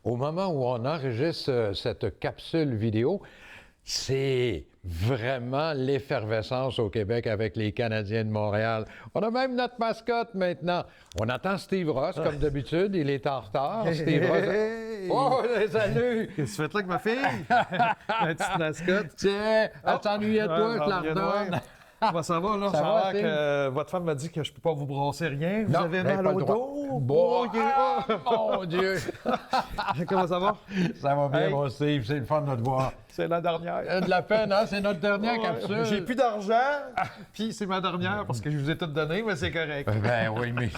au moment où on enregistre cette capsule vidéo, c'est vraiment l'effervescence au Québec avec les Canadiens de Montréal. On a même notre mascotte maintenant. On attend Steve Ross, comme d'habitude. Il est en retard. Steve Ross. Hey! Oh, salut! Qu'est-ce que tu fais là avec ma fille? La petite mascotte. Tiens, elle s'ennuyait de toi, je la redonne. Comment ça va, là? Ça Ça va, a l'air Steve? que votre femme m'a dit que je peux pas vous brasser rien. Vous Non, avez vous n'avez mal pas au le droit. dos? Bon, OK. mon Dieu! Comment ça va? Ça va bien, Hey. mon Steve. C'est le fun de te voir. C'est la dernière. De la peine, hein? C'est notre dernière Ouais. capsule. J'ai plus d'argent, puis c'est ma dernière parce que je vous ai tout donné, mais c'est correct. Ben oui, mais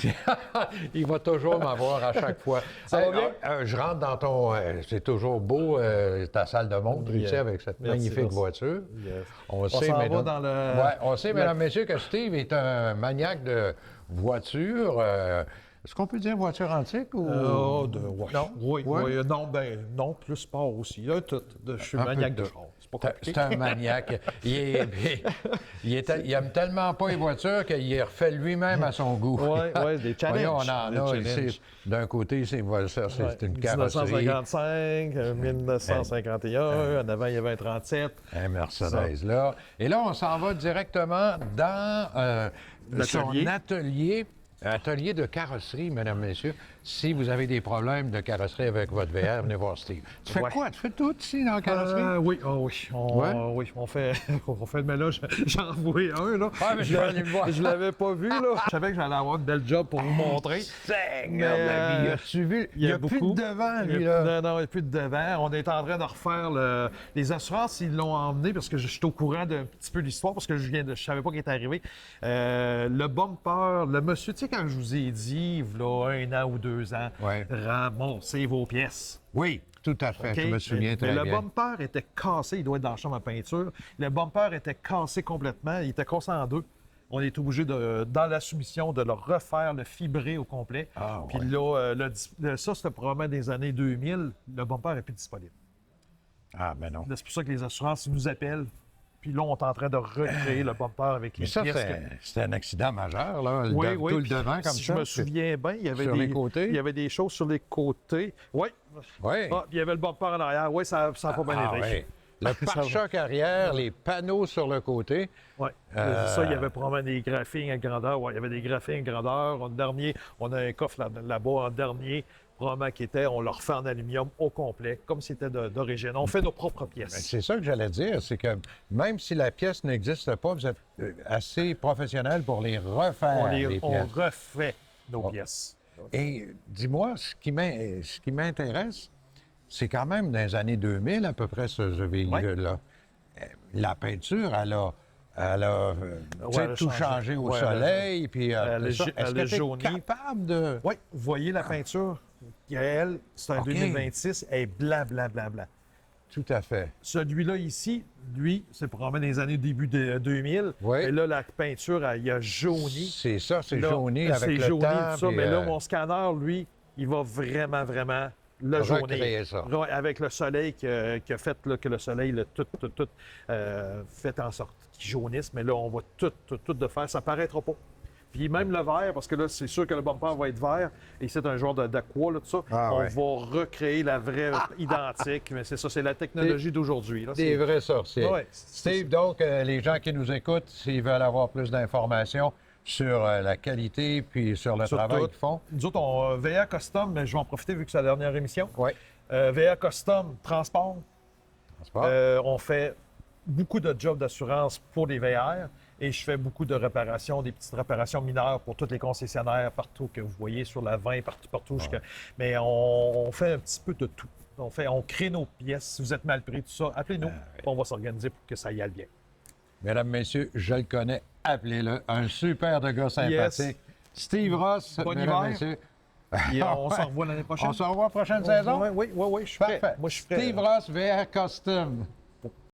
il va toujours m'avoir à chaque fois. Ça va bien? Je rentre dans ton... c'est toujours beau, ta salle de montre ici, avec cette Merci, magnifique merci. voiture. Yes. On s'en sait, va mesdames, dans le- ouais, on sait, la- mesdames, messieurs, que Steve est un maniaque de voitures. Est-ce qu'on peut dire voiture antique ou... Ouais. Non? Oui, Ouais? oui, non, plus sport aussi. Là, tout. Je suis Un maniaque peu de de char. C'est pas compliqué. C'est un maniaque. Il aime tellement pas les voitures qu'il les refait lui-même à son goût. Oui, des challenges. Voyons, on en Des a challenges. ici. D'un côté, c'est une carrosserie. 1955, 1951, en avant, il y avait un 37. Un Mercedes, là. Et là, on s'en va directement dans son L'atelier. atelier de carrosserie, mesdames, messieurs. Si vous avez des problèmes de carrosserie avec votre VR, venez voir Steve. Tu fais Ouais. quoi? Tu fais tout ici dans la carrosserie? Oui, Ouais? oui, on fait mais là, j'en vois un, là. Ah, mais je vais aller le voir. Je l'avais pas vu, là. Je savais que j'allais avoir une belle job pour vous montrer. Seigneur de la vie, as-tu vu? Il y a plus beaucoup. de devant, Il y a- lui, là. Non, il n'y a plus de devant. On est en train de refaire les assurances, ils l'ont emmené parce que je suis au courant d'un petit peu l'histoire parce que je savais pas qu'il était arrivé. Le bumper, le monsieur, tu sais, quand je vous ai dit, là, 1 an ou 2 ans, Ouais. ramassez vos pièces. Oui, tout à fait. OK? Je me souviens Mais très le bien. bumper était cassé, il doit être dans la chambre à peinture. Le bumper était cassé complètement, il était cassé en deux. On est obligé, dans la soumission, de le refaire, le fibrer au complet. Ah, Puis ouais. là, ça, c'était probablement des années 2000. Le bumper n'est plus disponible. Ah, ben non. Là, c'est pour ça que les assurances nous appellent. Puis là, on est en train de recréer le bumper avec les Mais ça, pièces. c'était un accident majeur, là. Oui, Tout oui. le Puis, devant, comme si ça. je me souviens bien, il y avait Sur les côtés? il y avait des choses sur les côtés. Oui. Oui. Ah, puis il y avait le bumper en arrière. Oui, ça n'a pas bien Ah, aidé. oui. Le pare-choc arrière, les panneaux sur le côté. Oui. Ça, il y avait probablement des graphings à grandeur. Oui, il y avait des graphings à grandeur. En dernier, on a un coffre là-bas en dernier, probablement qui était, on le refait en aluminium au complet, comme c'était d'origine. On fait nos propres Ben, pièces. c'est ça que j'allais dire, c'est que même si la pièce n'existe pas, vous êtes assez professionnel pour les refaire, les On pièces. refait nos pièces. Et dis-moi, ce qui m'intéresse, c'est quand même dans les années 2000 à peu près ce véhicule-là. La peinture, elle a tu sais, elle a tout changé. changé au Ouais, soleil. Puis, elle a ça. ja- Est-ce elle que a tu es jauni. capable de... Oui, vous voyez la peinture? Elle, c'est un OK. 2026, elle est blanc, blanc, blanc, blanc. Tout à fait. Celui-là ici, lui, c'est probablement des années début de 2000. Oui. Et là, la peinture, il a jauni. C'est ça, c'est Là, jauni avec c'est le jauni, temps. tout ça, puis, mais là, mon scanner, lui, il va vraiment, vraiment le jaunir. Recréer ça. Avec le soleil qui a fait là, que le soleil l'a tout fait en sorte qu'il jaunisse. Mais là, on va tout de faire. Ça paraîtra pas. Puis même le vert, parce que là, c'est sûr que le bumper va être vert. Et c'est un genre d'aqua, là, tout ça. Ah, on ouais. va recréer la vraie identique. Mais c'est ça, c'est la technologie d'aujourd'hui. là. Des C'est- vrais sorciers. Ouais, Steve, donc, les gens qui nous écoutent, s'ils veulent avoir plus d'informations sur la qualité puis sur le Sur travail tout. qu'ils font. Nous autres, on VA Custom, mais je vais en profiter vu que c'est la dernière émission. Oui. VA Custom, transport. Transport. On fait beaucoup de jobs d'assurance pour les VR et je fais beaucoup de réparations, des petites réparations mineures pour tous les concessionnaires partout que vous voyez sur la 20, partout. Mais on fait un petit peu de tout. On crée nos pièces. Si vous êtes mal pris, tout ça, appelez-nous. On va s'organiser pour que ça y aille bien. Mesdames, messieurs, je le connais, appelez-le. Un super de gars sympathique. Steve Ross, Bon mesdames, hiver. messieurs. Et on s'en revoit l'année prochaine. On se revoit la prochaine saison? Oui, je suis prêt. Parfait. Moi, je suis prêt. Steve Ross, VR Custom.